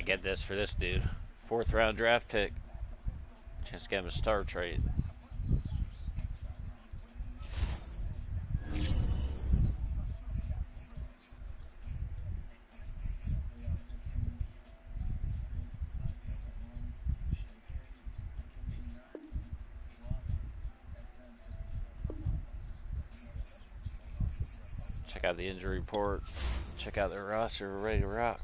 Might get this for this dude. 4th round draft pick. Chance to get him a star trade. Check out the injury report. Check out their roster. We're ready to rock.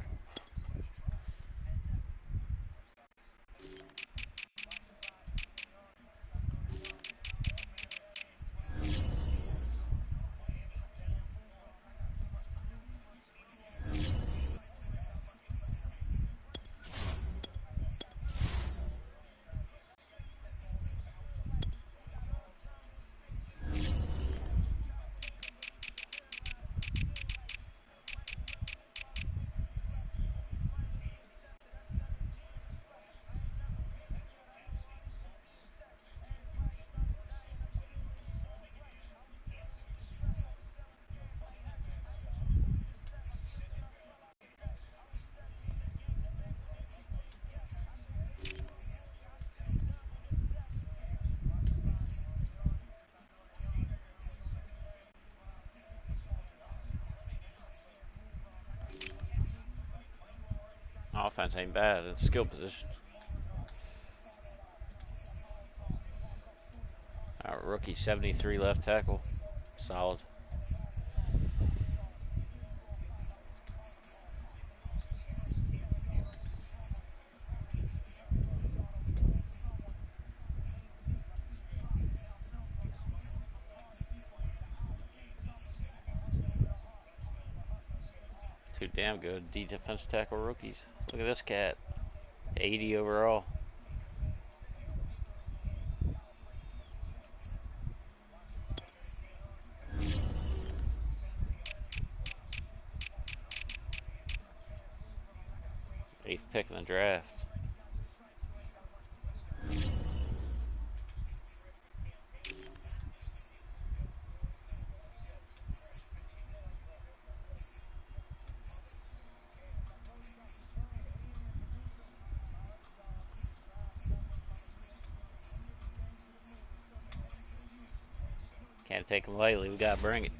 Offense ain't bad. It's skill position. Our rookie 73 left tackle. Solid. Two damn good defensive tackle rookies. Look at this cat. 80 overall. Eighth pick in the draft. Can't take him lightly. We gotta bring it.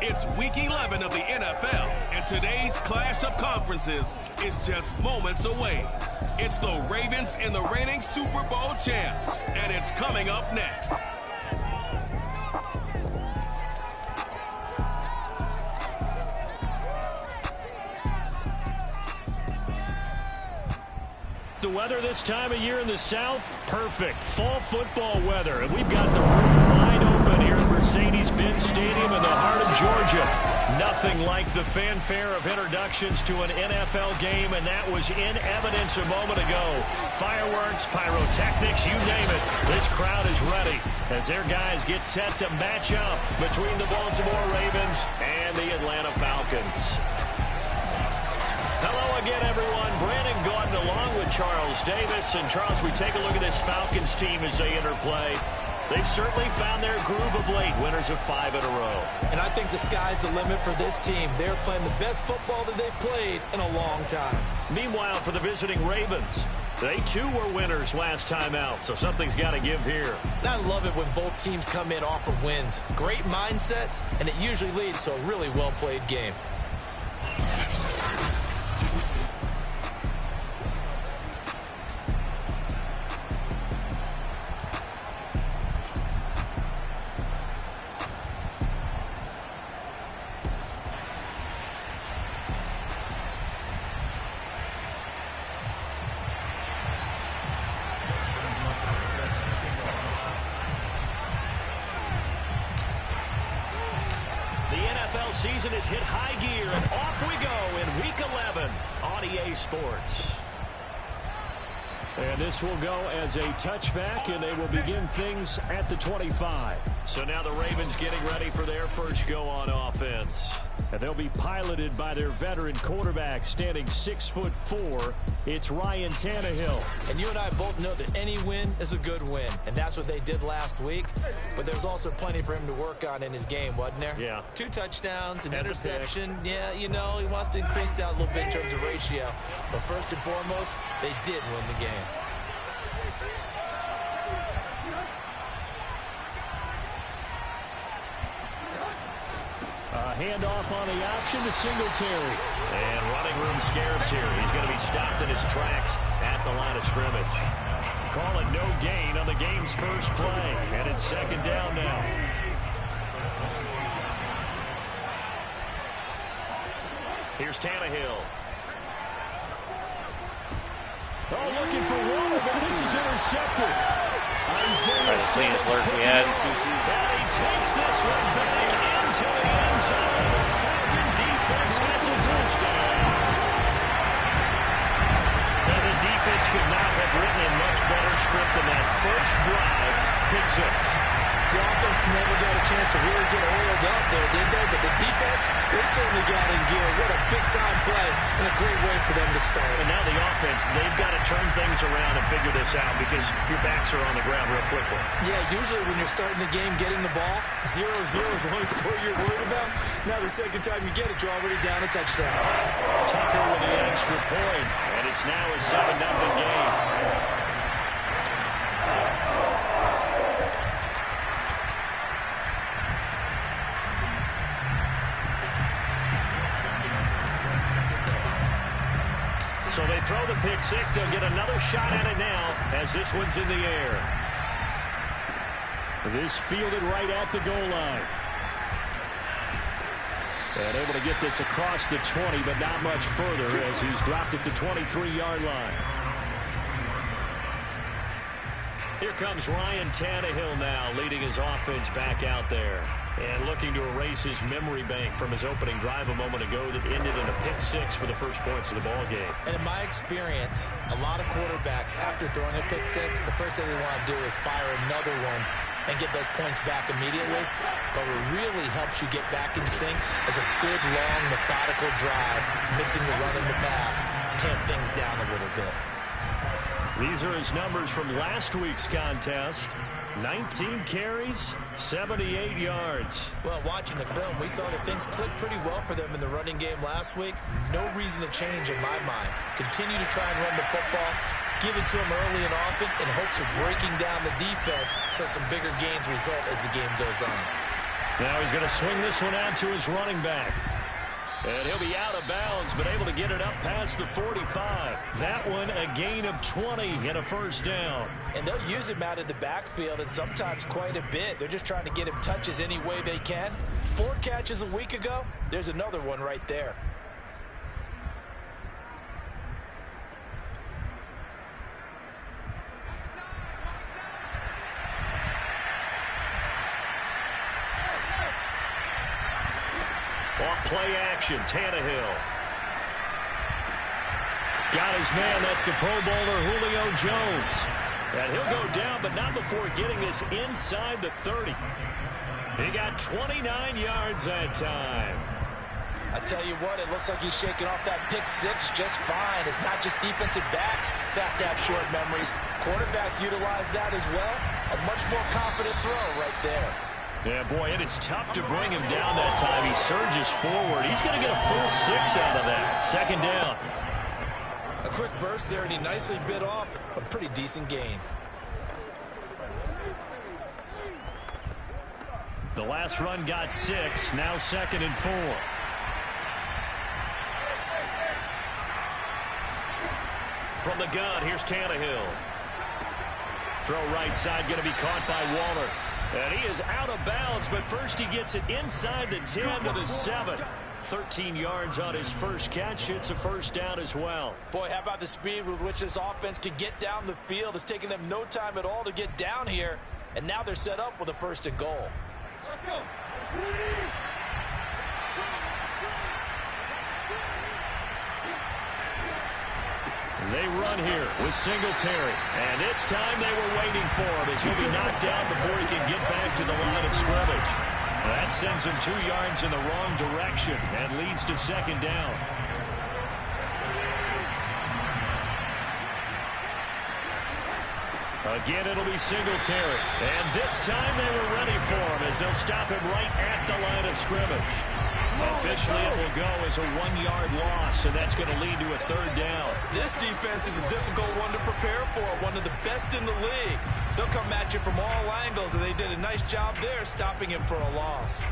It's week 11 of the NFL, and today's clash of conferences is just moments away. It's the Ravens and the reigning Super Bowl champs, and it's coming up next. The weather this time of year in the South, perfect. Fall football weather, and we've got the roof wide open here. Mercedes-Benz Stadium in the heart of Georgia. Nothing like the fanfare of introductions to an NFL game, and that was in evidence a moment ago. Fireworks, pyrotechnics, you name it. This crowd is ready as their guys get set to match up between the Baltimore Ravens and the Atlanta Falcons. Hello again, everyone. Brandon Gaudin along with Charles Davis. And, Charles, we take a look at this Falcons team as they interplay. They've certainly found their groove of late, winners of 5 in a row. And I think the sky's the limit for this team. They're playing the best football that they've played in a long time. Meanwhile, for the visiting Ravens, they too were winners last time out, so something's got to give here. And I love it when both teams come in off of wins. Great mindsets, and it usually leads to a really well-played game. Season is hit high gear, and off we go in Week 11 on EA Sports. And this will go as a touchback, and they will begin things at the 25. So now the Ravens getting ready for their first go on offense. And they'll be piloted by their veteran quarterback, standing 6'4". It's Ryan Tannehill. And you and I both know that any win is a good win, and that's what they did last week. But there's also plenty for him to work on in his game, wasn't there? Yeah. 2 touchdowns, an interception. Yeah, you know, he wants to increase that a little bit in terms of ratio. But first and foremost, they did win the game. Handoff on the option to Singletary. And running room scarce here. He's going to be stopped in his tracks at the line of scrimmage. Call it no gain on the game's first play. And it's second down now. Here's Tannehill. Oh, looking for one, but this is intercepted. Isaiah Simmons and he takes this one back into the end zone. The Falcon defense gets a touchdown. And the defense could not have written a much better script than that first drive. Pick 6. The offense never got a chance to really get oiled up there, did they? But the defense, they certainly got in gear. What a big-time play and a great way for them to start. And now the offense, they've got to turn things around and figure this out because your backs are on the ground real quickly. Yeah, usually when you're starting the game, getting the ball, 0-0 is the only score you're worried about. Now the second time you get it, you're already down a touchdown. Tucker with the extra point, and it's now a 7-0 game. So they throw the pick 6. They'll get another shot at it now as this one's in the air. This fielded right at the goal line. And able to get this across the 20, but not much further as he's dropped it to 23-yard line. Here comes Ryan Tannehill now, leading his offense back out there. And looking to erase his memory bank from his opening drive a moment ago that ended in a pick 6 for the first points of the ball game. And in my experience, a lot of quarterbacks, after throwing a pick 6, the first thing they want to do is fire another one and get those points back immediately. But what really helps you get back in sync is a good, long, methodical drive, mixing the run and the pass, tamp things down a little bit. These are his numbers from last week's contest. 19 carries, 78 yards. Well, watching the film, we saw that things clicked pretty well for them in the running game last week. No reason to change in my mind. Continue to try and run the football, give it to them early and often in hopes of breaking down the defense so some bigger gains result as the game goes on. Now he's going to swing this one out to his running back. And he'll be out of bounds, but able to get it up past the 45. That one a gain of 20 and a first down. And they'll use him out of the backfield, and sometimes quite a bit. They're just trying to get him touches any way they can. 4 catches a week ago. There's another one right there. play action. Tannehill. Got his man. That's the Pro Bowler Julio Jones. And he'll go down, but not before getting this inside the 30. He got 29 yards that time. I tell you what, it looks like he's shaking off that pick six just fine. It's not just defensive backs that have to have short memories. Quarterbacks utilize that as well. A much more confident throw right there. Yeah, boy, it is tough to bring him down that time. He surges forward. He's going to get a full 6 out of that. Second down. A quick burst there, and he nicely bit off a pretty decent gain. The last run got 6. Now 2nd and 4. From the gun, here's Tannehill. Throw right side, going to be caught by Waller. And he is out of bounds, but first he gets it inside the 10 to the 7. 13 yards on his first catch. It's a first down as well. Boy, how about the speed with which this offense can get down the field? It's taken them no time at all to get down here. And now they're set up with a 1st and goal. Let's go. They run here with Singletary. And this time they were waiting for him as he'll be knocked down before he can get back to the line of scrimmage. That sends him 2 yards in the wrong direction and leads to 2nd down. Again, it'll be Singletary. And this time they were ready for him as they'll stop him right at the line of scrimmage. Officially, it will go as a 1-yard loss, and that's going to lead to a 3rd down. This defense is a difficult one to prepare for, one of the best in the league. They'll come at you from all angles, and they did a nice job there stopping him for a loss.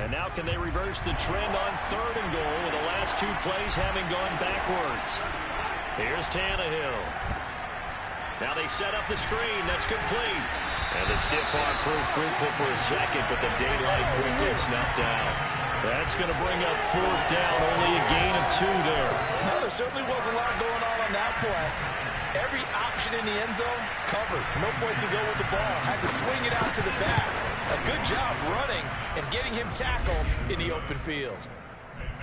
And now can they reverse the trend on 3rd and goal with the last 2 plays having gone backwards? Here's Tannehill. Now they set up the screen. That's complete. And the stiff arm proved fruitful for a second, but the daylight quickly snuffed out. That's going to bring up 4th down. Only a gain of 2 there. No, there certainly wasn't a lot going on that play. Every option in the end zone covered. No place to go with the ball. Had to swing it out to the back. A good job running and getting him tackled in the open field.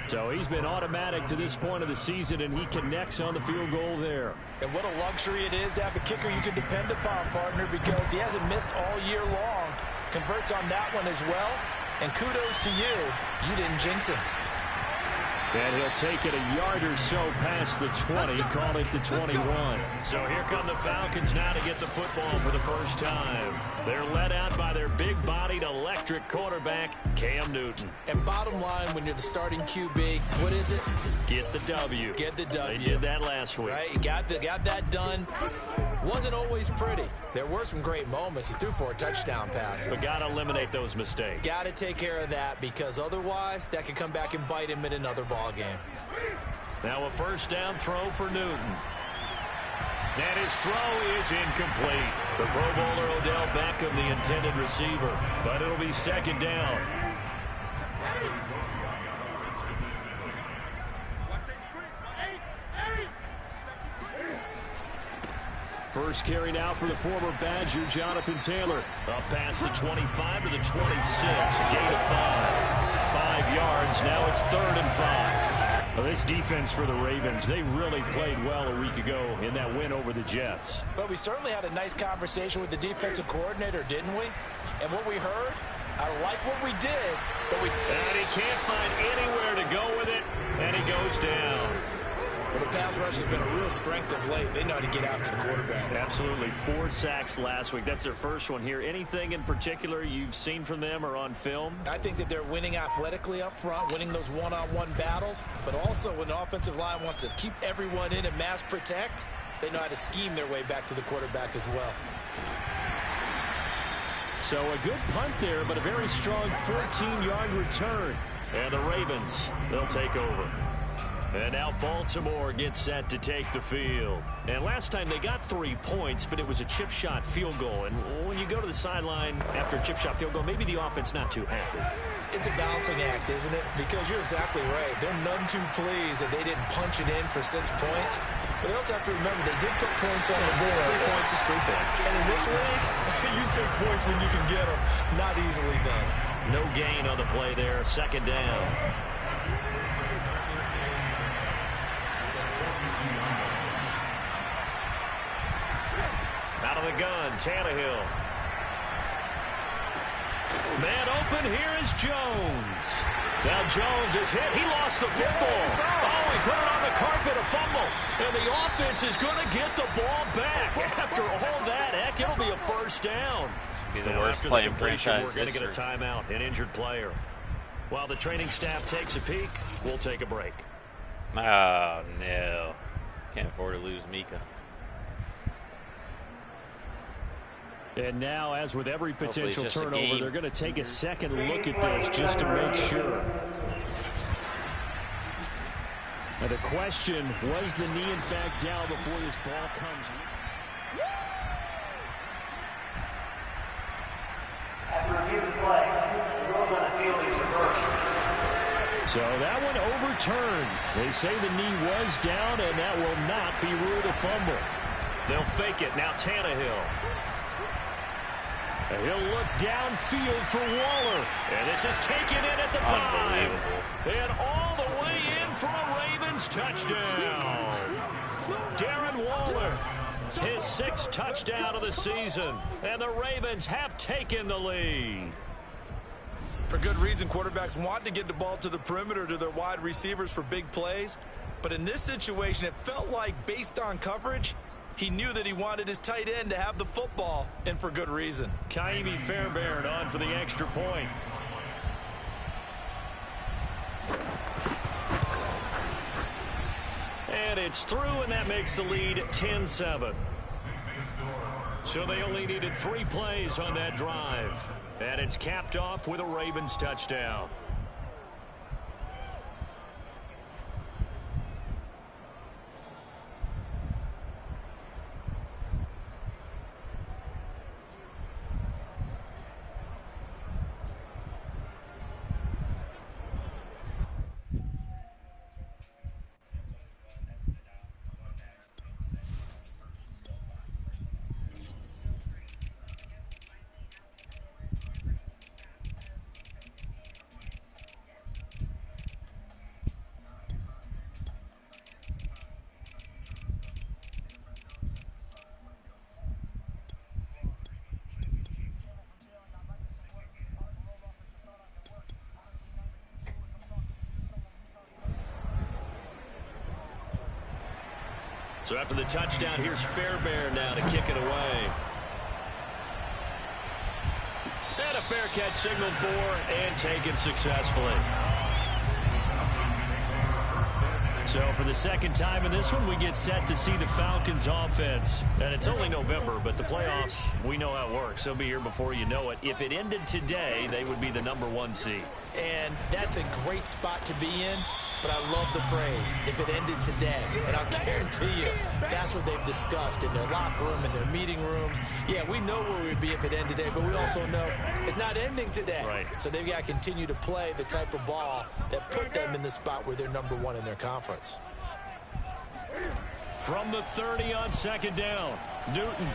So he's been automatic to this point of the season, and he connects on the field goal there. And what a luxury it is to have a kicker you can depend upon, partner, because he hasn't missed all year long. Converts on that one as well. And kudos to you. You didn't jinx him. And he'll take it a yard or so past the 20, call it the 21. So here come the Falcons now to get the football for the first time. They're led out by their big-bodied electric quarterback, Cam Newton. And bottom line, when you're the starting QB, what is it? Get the W. Get the W. They did that last week. Right, you got that done. Wasn't always pretty. There were some great moments. He threw 4 touchdown passes. But got to eliminate those mistakes. Got to take care of that, because otherwise that could come back and bite him in another ball game. Now a first down throw for Newton. And his throw is incomplete. The Pro Bowler Odell Beckham, the intended receiver. But it'll be 2nd down. First carry now for the former Badger, Jonathan Taylor. Up past the 25 to the 26. A gain of 5 yards. Now it's 3rd and 5. Well, this defense for the Ravens, they really played well a week ago in that win over the Jets. But we certainly had a nice conversation with the defensive coordinator, didn't we? And what we heard, I like what we did, but And he can't find anywhere to go with it, and he goes down. Well, the pass rush has been a real strength of late. They know how to get after the quarterback. Absolutely. 4 sacks last week. That's their first one here. Anything in particular you've seen from them or on film? I think that they're winning athletically up front, winning those one-on-one battles, but also when the offensive line wants to keep everyone in and mass protect, they know how to scheme their way back to the quarterback as well. So a good punt there, but a very strong 14-yard return. And the Ravens, they'll take over. And now Baltimore gets set to take the field. And last time they got 3 points, but it was a chip shot field goal. And when you go to the sideline after a chip shot field goal, maybe the offense not too happy. It's a balancing act, isn't it? Because you're exactly right. They're none too pleased that they didn't punch it in for 6 points. But they also have to remember they did put points on the board. 3 points is 3 points. And in this league, you take points when you can get them. Not easily done. No gain on the play there. Second down. Out of the gun, Tannehill. Man open, here is Jones. Now Jones is hit. He lost the football. Oh, he put it on the carpet, a fumble. And the offense is going to get the ball back. After all that, heck, it'll be a first down. Be the worst play in franchise we're going to get a timeout, an injured player. While the training staff takes a peek, we'll take a break. Oh, no. Can't afford to lose Mika. And now, as with every potential turnover, they're going to take a second look at this just to make sure. Now the question, was the knee in fact down before this ball comes? After review of play, the rule on the field is reversed. So that one overturned. They say the knee was down, and that will not be ruled a fumble. They'll fake it. Now Tannehill. And he'll look downfield for Waller. And this is taken in at the 5. And all the way in for a Ravens touchdown. Darren Waller, his 6th touchdown of the season. And the Ravens have taken the lead. For good reason, quarterbacks want to get the ball to the perimeter to their wide receivers for big plays. But in this situation, it felt like, based on coverage, he knew that he wanted his tight end to have the football, and for good reason. Kaimi Fairbairn on for the extra point. And it's through, and that makes the lead 10-7. So they only needed 3 plays on that drive. And it's capped off with a Ravens touchdown. So after the touchdown, here's Fairbairn now to kick it away. And a fair catch signaled for and taken successfully. So for the second time in this one, we get set to see the Falcons offense. And it's only November, but the playoffs, we know how it works. They'll be here before you know it. If it ended today, they would be the #1 seed. And that's a great spot to be in. But I love the phrase, if it ended today. And I'll guarantee you, that's what they've discussed in their locker room, in their meeting rooms. Yeah, we know where we'd be if it ended today, but we also know it's not ending today. Right. So they've got to continue to play the type of ball that put them in the spot where they're #1 in their conference. From the 30 on second down, Newton.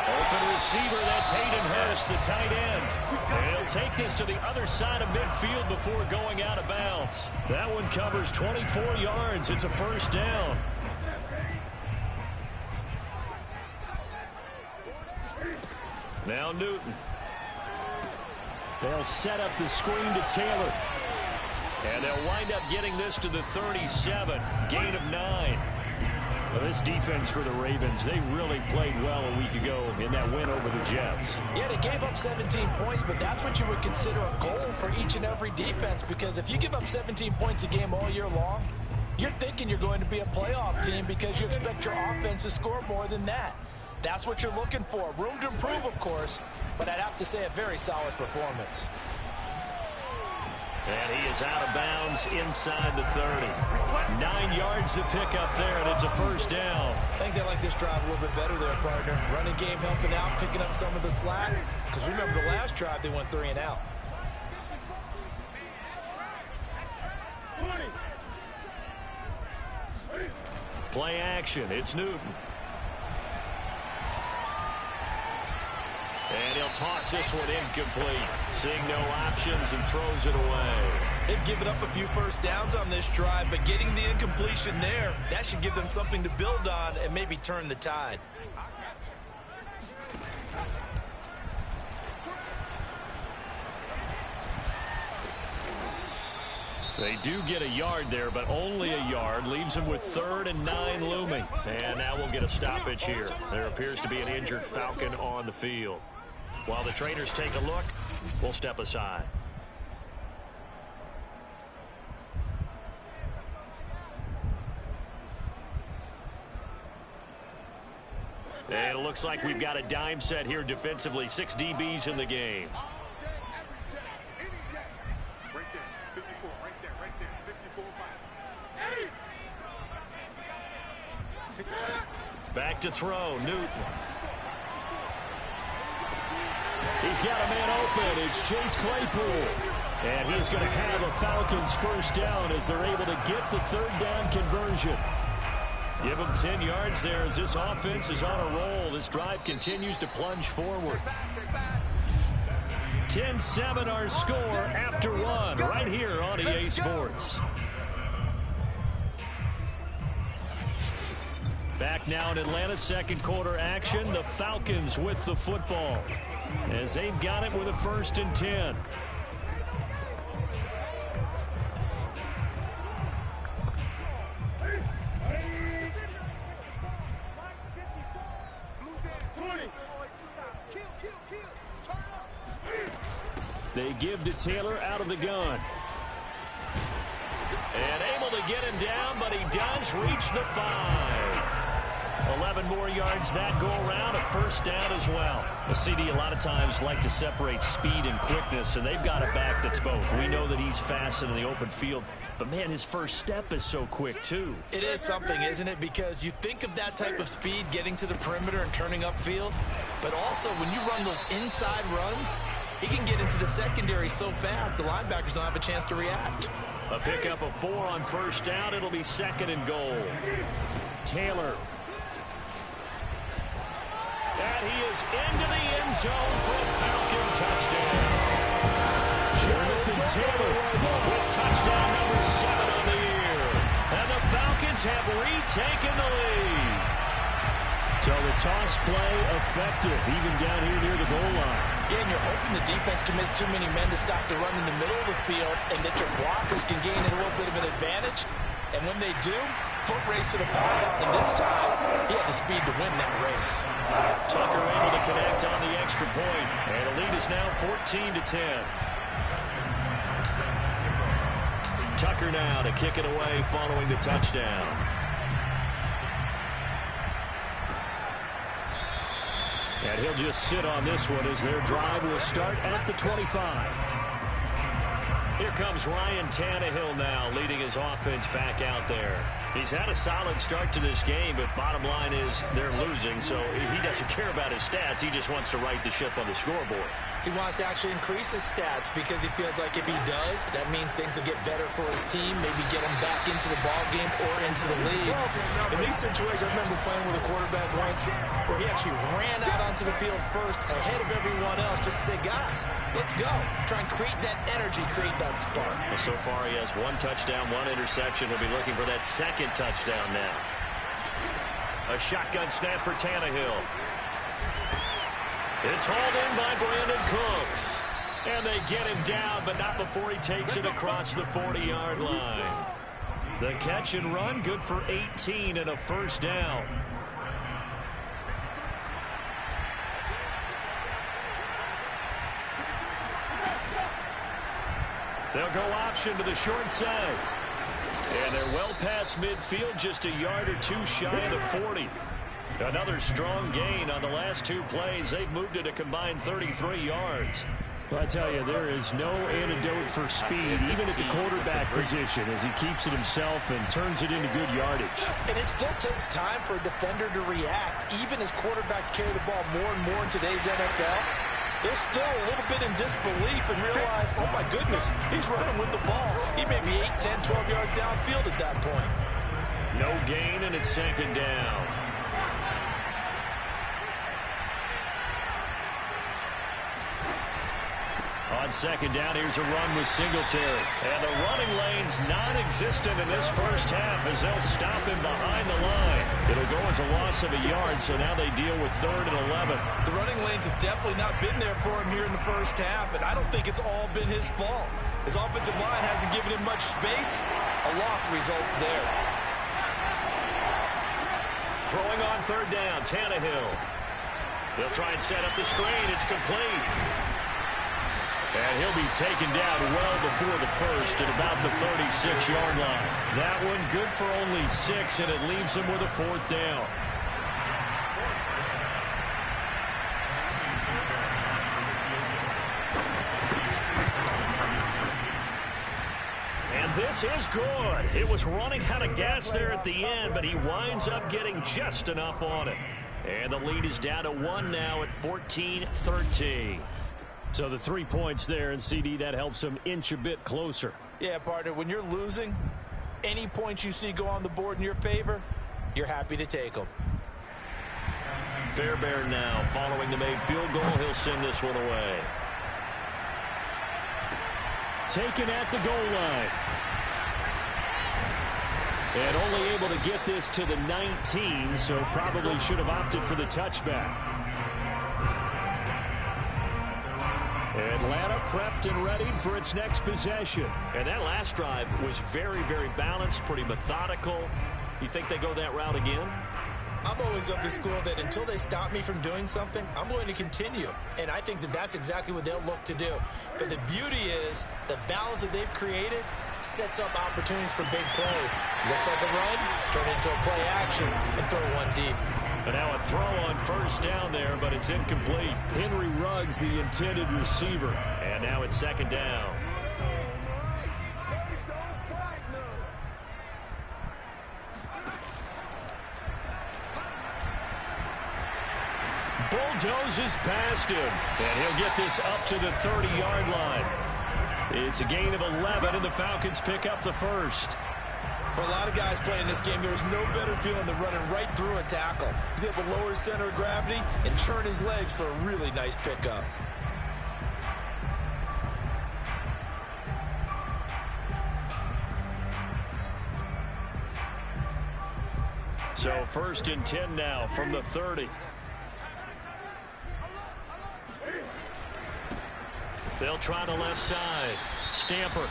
Open receiver, that's Hayden Hurst, the tight end. And he'll take this to the other side of midfield before going out of bounds. That one covers 24 yards. It's a first down. Now Newton. They'll set up the screen to Taylor. And they'll wind up getting this to the 37. Gain of 9. Well, this defense for the Ravens, they really played well a week ago in that win over the Jets. Yeah, they gave up 17 points, but that's what you would consider a goal for each and every defense, because if you give up 17 points a game all year long, you're thinking you're going to be a playoff team because you expect your offense to score more than that. That's what you're looking for. Room to improve, of course, but I'd have to say a very solid performance. And he is out of bounds inside the 30. 9 yards to pick up there, and it's a first down. I think they like this drive a little bit better there, partner. Running game helping out, picking up some of the slack. Because remember, the last drive, they went 3 and out. Play action. It's Newton. toss this one incomplete. Seeing no options and throws it away. They've given up a few first downs on this drive, but getting the incompletion there, that should give them something to build on and maybe turn the tide. They do get a yard there, but only a yard. Leaves them with 3rd and 9 looming. And now we'll get a stoppage here. There appears to be an injured Falcon on the field. While the trainers take a look, we'll step aside. And it looks like we've got a dime set here defensively. 6 DBs in the game. Back to throw, Newton. He's got a man open. It's Chase Claypool. And he's going to have a Falcons first down as they're able to get the 3rd down conversion. Give him 10 yards there as this offense is on a roll. This drive continues to plunge forward. 10-7 our score after 1 right here on EA Sports. Back now in Atlanta, 2nd quarter action. The Falcons with the football as they've got it with a 1st and 10. They give to Taylor out of the gun. And able to get him down, but he does reach the 5. 11 more yards that go around, a 1st down as well. The CD a lot of times like to separate speed and quickness, and they've got a back that's both. We know that he's fast in the open field, but man, his first step is so quick too. It is something, isn't it? Because you think of that type of speed getting to the perimeter and turning upfield, but also when you run those inside runs, he can get into the secondary so fast the linebackers don't have a chance to react. A pickup of 4 on 1st down. It'll be 2nd and goal. Taylor. And he is into the end zone for a Falcon touchdown. Jonathan Taylor with touchdown number 7 on the year. And the Falcons have retaken the lead. So the toss play effective, even down here near the goal line. Yeah, and you're hoping the defense commits too many men to stop the run in the middle of the field and that your blockers can gain a little bit of an advantage. And when they do, foot race to the ball. And this time, he had the speed to win that race. Tucker able to connect on the extra point. And the lead is now 14-10. Tucker now to kick it away following the touchdown. And he'll just sit on this one as their drive will start at the 25. Here comes Ryan Tannehill now leading his offense back out there. He's had a solid start to this game, but bottom line is they're losing, so he doesn't care about his stats. He just wants to right the ship on the scoreboard. He wants to actually increase his stats because he feels like if he does, that means things will get better for his team, maybe get him back into the ball game or into the lead. In these situations, I remember playing with a quarterback once where he actually ran out onto the field first ahead of everyone else just to say, guys, let's go. Try and create that energy, create that spark. Well, so far he has 1 touchdown, 1 interception. He'll be looking for that 2nd touchdown now. A shotgun snap for Tannehill. It's hauled in by Brandon Cooks. And they get him down, but not before he takes it across the 40-yard line. The catch and run, good for 18 and a 1st down. They'll go option to the short side. And they're well past midfield, just a yard or 2 shy of the 40. Another strong gain on the last 2 plays. They've moved it a combined 33 yards. Well, I tell you, there is no antidote for speed, even at the quarterback position, as he keeps it himself and turns it into good yardage. And it still takes time for a defender to react, even as quarterbacks carry the ball more and more in today's NFL. They're still a little bit in disbelief and realize, oh my goodness, he's running with the ball. He may be 8, 10, 12 yards downfield at that point. No gain, and it's 2nd down. On second down, here's a run with Singletary. And the running lane's non-existent in this first half as they'll stop him behind the line. It'll go as a loss of a yard, so now they deal with 3rd and 11. The running lanes have definitely not been there for him here in the first half, and I don't think it's all been his fault. His offensive line hasn't given him much space. A loss results there. Throwing on 3rd down, Tannehill. They'll try and set up the screen. It's complete. And he'll be taken down well before the first at about the 36-yard line. That one good for only 6, and it leaves him with a 4th down. And this is good. It was running out of gas there at the end, but he winds up getting just enough on it. And the lead is down to 1 now at 14-13. So the 3 points there, and CD, that helps him inch a bit closer. Yeah, partner, when you're losing, any points you see go on the board in your favor, you're happy to take them. Fairbairn now following the made field goal. He'll send this one away. Taken at the goal line. And only able to get this to the 19, so probably should have opted for the touchback. Atlanta prepped and ready for its next possession. And that last drive was very, very balanced, pretty methodical. You think they go that route again? I'm always of the school that until they stop me from doing something, I'm going to continue. And I think that that's exactly what they'll look to do. But the beauty is the balance that they've created sets up opportunities for big plays. Looks like a run, turn it into a play action, and throw one deep. And now a throw on 1st down there, but it's incomplete. Henry Ruggs, the intended receiver. And now it's 2nd down. Bulldozes past him. And he'll get this up to the 30-yard line. It's a gain of 11, and the Falcons pick up the 1st. For a lot of guys playing this game, there's no better feeling than running right through a tackle. He's able to lower his center of gravity and churn his legs for a really nice pickup. So 1st and 10 now from the 30. They'll try the left side. Stamper.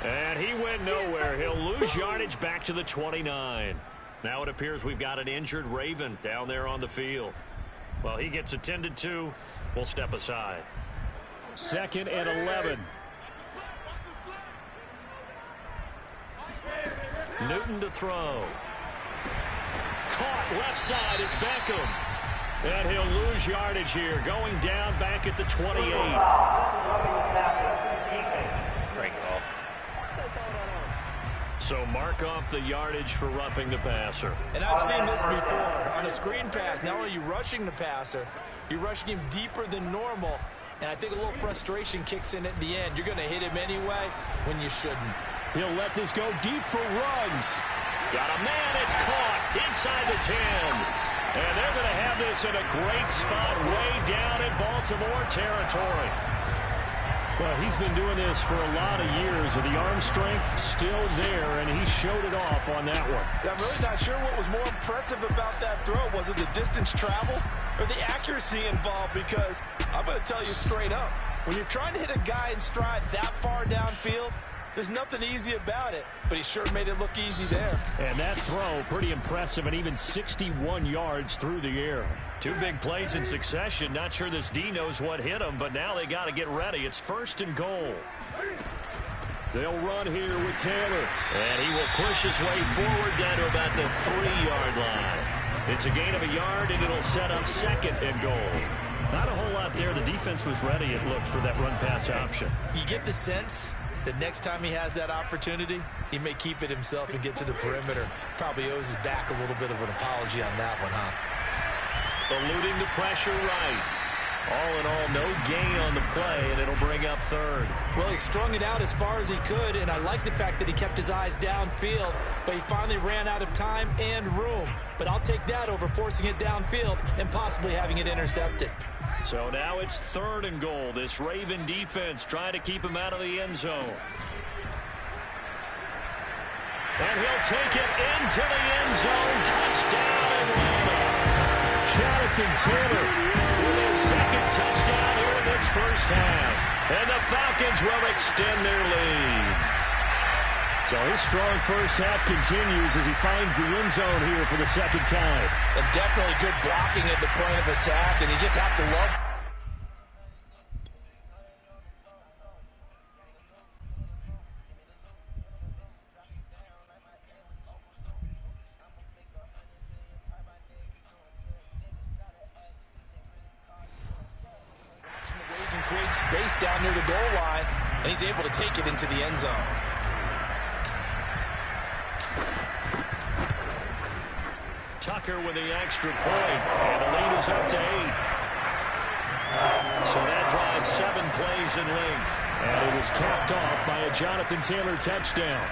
And he went nowhere. He'll lose yardage back to the 29. Now it appears we've got an injured Raven down there on the field. Well, he gets attended to. We'll step aside. 2nd and 11. Newton to throw. Caught left side. It's Beckham. And he'll lose yardage here. Going down back at the 28. Great call. So mark off the yardage for roughing the passer. And I've seen this before. On a screen pass, not only are you rushing the passer, you're rushing him deeper than normal. And I think a little frustration kicks in at the end. You're going to hit him anyway when you shouldn't. He'll let this go deep for Ruggs. Got a man. It's caught inside the 10. And they're going to have this in a great spot way down in Baltimore territory. Well, he's been doing this for a lot of years, and the arm strength still there, and he showed it off on that one. I'm really not sure what was more impressive about that throw. Was it the distance traveled or the accuracy involved? Because I'm going to tell you straight up, when you're trying to hit a guy in stride that far downfield, there's nothing easy about it, but he sure made it look easy there. And that throw, pretty impressive, and even 61 yards through the air. 2 big plays in succession. Not sure this D knows what hit him, but now they got to get ready. It's 1st and goal. They'll run here with Taylor. And he will push his way forward down to about the 3-yard line. It's a gain of a yard, and it'll set up 2nd and goal. Not a whole lot there. The defense was ready, it looked, for that run-pass option. You get the sense the next time he has that opportunity, he may keep it himself and get to the perimeter. Probably owes his back a little bit of an apology on that one, huh? Eluding the pressure right. All in all, no gain on the play, and it'll bring up 3rd. Well, he strung it out as far as he could, and I like the fact that he kept his eyes downfield, but he finally ran out of time and room. But I'll take that over forcing it downfield and possibly having it intercepted. So now it's 3rd and goal. This Raven defense trying to keep him out of the end zone. And he'll take it into the end zone. Touchdown, Atlanta. Jonathan Taylor with his 2nd touchdown here in this first half. And the Falcons will extend their lead. So his strong first half continues as he finds the end zone here for the 2nd time. And definitely good blocking at the point of attack, and you just have to love. Watching the way he can create space down near the goal line, and he's able to take it into the end zone. Tucker with the extra point, and the lead is up to 8. So that drives 7 plays in length. And it was capped off by a Jonathan Taylor touchdown.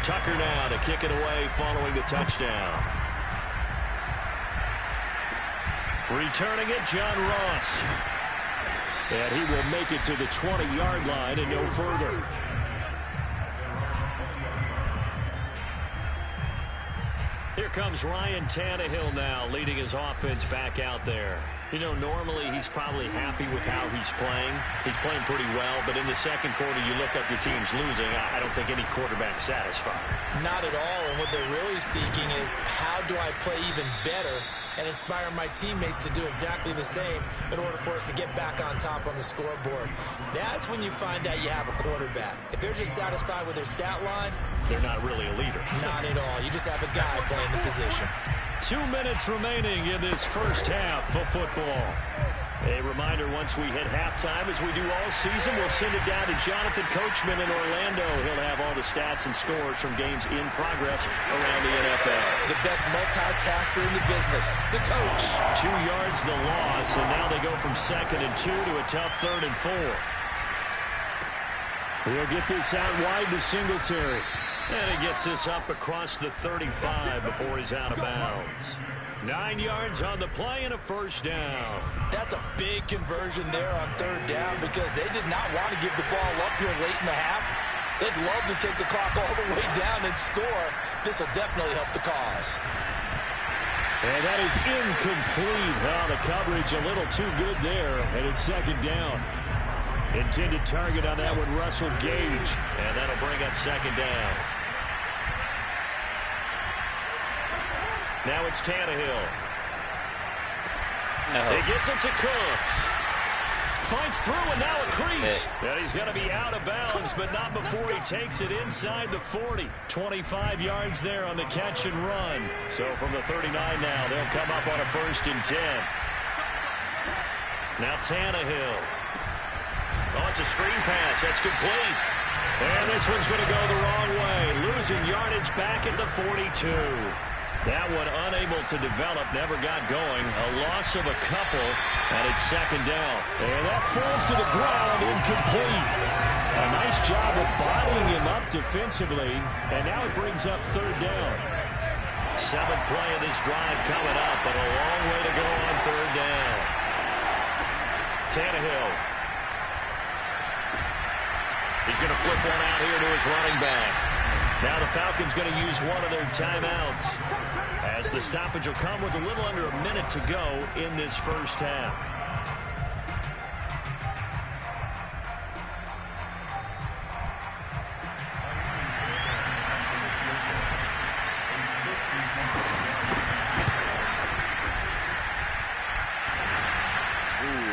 Tucker now to kick it away following the touchdown. Returning it, John Ross. And he will make it to the 20-yard line and no further. Here comes Ryan Tannehill now, leading his offense back out there. You know, normally he's probably happy with how he's playing. He's playing pretty well, but in the 2nd quarter, you look up your team's losing. I don't think any quarterback's satisfied. Not at all, and what they're really seeking is how do I play even better and inspire my teammates to do exactly the same in order for us to get back on top on the scoreboard. That's when you find out you have a quarterback. If they're just satisfied with their stat line, they're not really a leader. Not at all. You just have a guy playing the position. 2 minutes remaining in this first half of football. A reminder, once we hit halftime, as we do all season, we'll send it down to Jonathan Coachman in Orlando. He'll have all the stats and scores from games in progress around the NFL. The best multitasker in the business, the coach. 2 yards the loss, and now they go from 2nd and 2 to a tough 3rd and 4. He'll get this out wide to Singletary. And he gets this up across the 35 before he's out of bounds. 9 yards on the play and a first down. That's a big conversion there on 3rd down because they did not want to give the ball up here late in the half. They'd love to take the clock all the way down and score. This will definitely help the cause. And that is incomplete. Well, the coverage a little too good there, and it's 2nd down. Intended target on that one, Russell Gage. And that'll bring up 2nd down. Now it's Tannehill. He gets it to Cooks. Fights through and now a crease. And he's going to be out of bounds, but not before he takes it inside the 40. 25 yards there on the catch and run. So from the 39 now, they'll come up on a 1st and 10. Now Tannehill. Oh, it's a screen pass. That's complete. And this one's going to go the wrong way. Losing yardage back at the 42. That one unable to develop, never got going. A loss of a couple, and it's 2nd down. And that falls to the ground, incomplete. A nice job of bottling him up defensively, and now it brings up 3rd down. 7th play of this drive coming up, but a long way to go on 3rd down. Tannehill. He's going to flip one out here to his running back. Now the Falcons going to use one of their timeouts, as the stoppage will come with a little under a minute to go in this first half.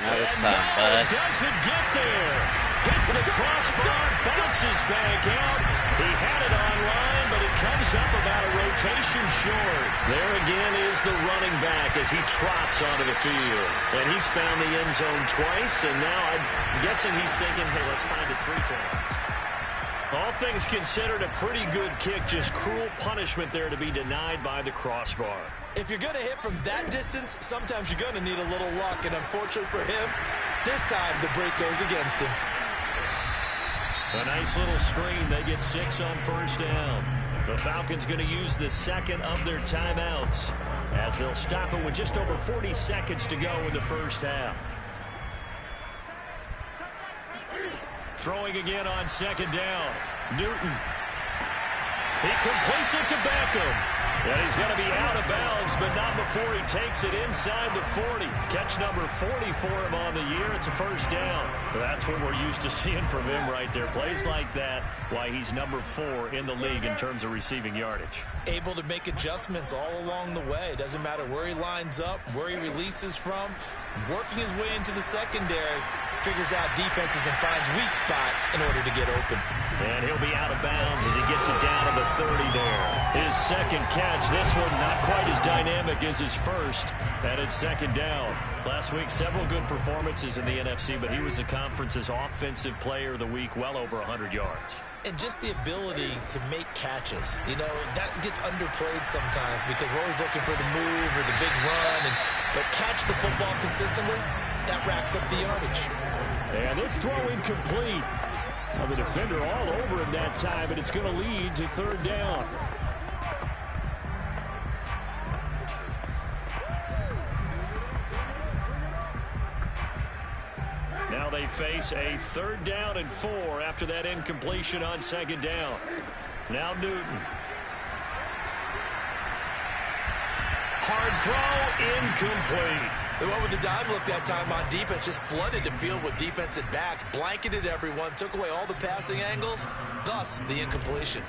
Now this time, bud. Doesn't get there. Hits the crossbar, bounces back out. He had it online, but it comes up about a rotation short. There again is the running back as he trots onto the field. And he's found the end zone twice, and now I'm guessing he's thinking, hey, let's find it 3 times. All things considered, a pretty good kick, just cruel punishment there to be denied by the crossbar. If you're going to hit from that distance, sometimes you're going to need a little luck, and unfortunately for him, this time the break goes against him. A nice little screen. They get 6 on 1st down. The Falcons going to use the 2nd of their timeouts. as they'll stop it with just over 40 seconds to go in the first half. Throwing again on second down. Newton. He completes it to Beckham. And he's going to be out of bounds, but not before he takes it inside the 40. Catch number 40 for him on the year. It's a first down. That's what we're used to seeing from him right there. Plays like that, why he's number 4 in the league in terms of receiving yardage. Able to make adjustments all along the way. Doesn't matter where he lines up, where he releases from. Working his way into the secondary, figures out defenses and finds weak spots in order to get open. And he'll be out of bounds as he gets it down to the 30 there. His second catch, this one not quite as dynamic as his first, and it's second down. Last week, several good performances in the NFC, but he was the conference's offensive player of the week, well over 100 yards. And just the ability to make catches. You know, that gets underplayed sometimes because we're always looking for the move or the big run. But catch the football consistently, that racks up the yardage. And this throw incomplete. Well, the defender all over him that time, and it's going to lead to third down. Now they face a 3rd down and 4 after that incompletion on second down. Now Newton. Hard throw, incomplete. The one with the dime look that time on defense just flooded the field with defensive backs, blanketed everyone, took away all the passing angles, thus the incompletion.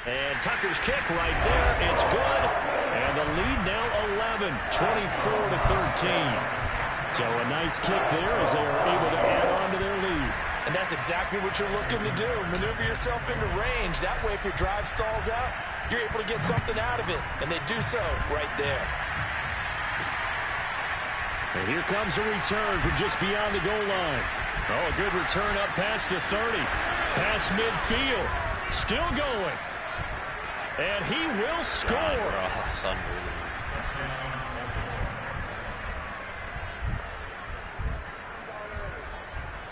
And Tucker's kick right there. It's good. And the lead now 11, 24-13. So a nice kick there as they are able to add on to their lead. And that's exactly what you're looking to do. Maneuver yourself into range. That way, if your drive stalls out, you're able to get something out of it. And they do so right there. And here comes a return from just beyond the goal line. Oh, a good return up past the 30. Past midfield. Still going. And he will score.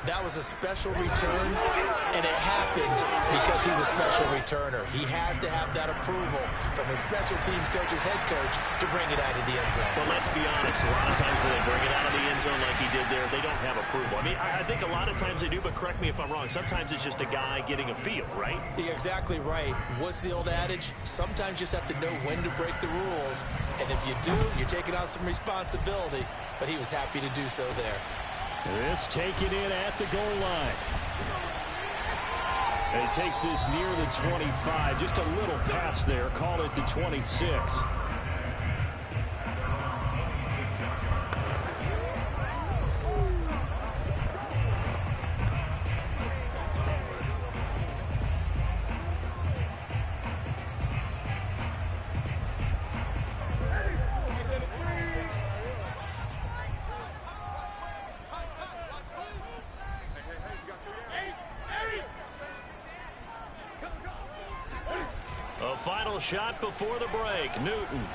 That was a special return, and it happened because he's a special returner. He has to have that approval from his special teams coach's head coach to bring it out of the end zone. Well, let's be honest. A lot of times when they bring it out of the end zone like he did there, they don't have approval. I mean, I think a lot of times they do, but correct me if I'm wrong. Sometimes it's just a guy getting a feel, right? You're exactly right. What's the old adage? Sometimes you just have to know when to break the rules, and if you do, you're taking on some responsibility, but he was happy to do so there. This taken in at the goal line. And he takes this near the 25. Just a little pass there. Call it the 26. A final shot before the break. Newton.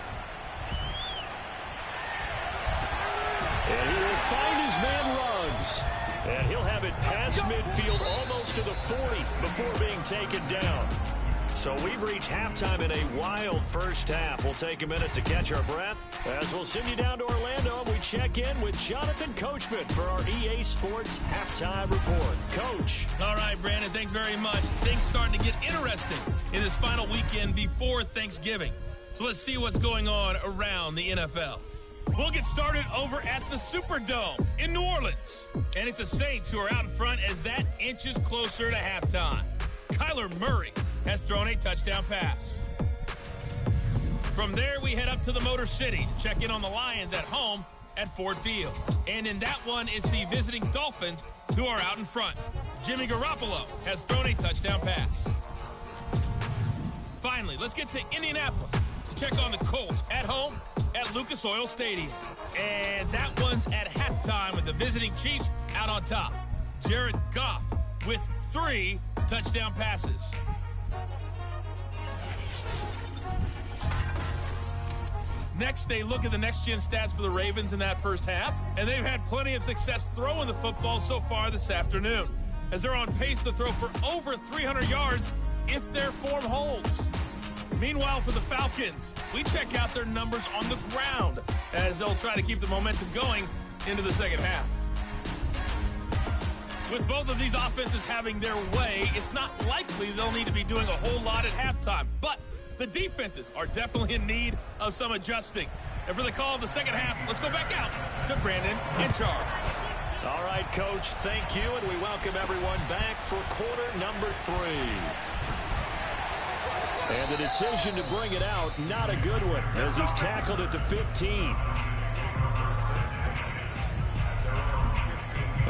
And he will find his man Ruggs. And he'll have it past midfield almost to the 40 before being taken down. So we've reached halftime in a wild first half. We'll take a minute to catch our breath as we'll send you down to Orlando and we check in with Jonathan Coachman for our EA Sports Halftime Report. Coach. All right, Brandon, thanks very much. Things starting to get interesting in this final weekend before Thanksgiving. So let's see what's going on around the NFL. We'll get started over at the Superdome in New Orleans. And it's the Saints who are out in front as that inches closer to halftime. Kyler Murray has thrown a touchdown pass. From there, we head up to the Motor City to check in on the Lions at home at Ford Field. And in that one, it's the visiting Dolphins who are out in front. Jimmy Garoppolo has thrown a touchdown pass. Finally, let's get to Indianapolis to check on the Colts at home at Lucas Oil Stadium. And that one's at halftime with the visiting Chiefs out on top. Jared Goff with 3 touchdown passes. Next, they look at the next-gen stats for the Ravens in that first half, and they've had plenty of success throwing the football so far this afternoon, as they're on pace to throw for over 300 yards if their form holds. Meanwhile, for the Falcons, we check out their numbers on the ground as they'll try to keep the momentum going into the second half. With both of these offenses having their way, it's not likely they'll need to be doing a whole lot at halftime. But the defenses are definitely in need of some adjusting. And for the call of the second half, let's go back out to Brandon in charge. All right, Coach, thank you, and we welcome everyone back for quarter number 3. And the decision to bring it out, not a good one, as he's tackled at the 15.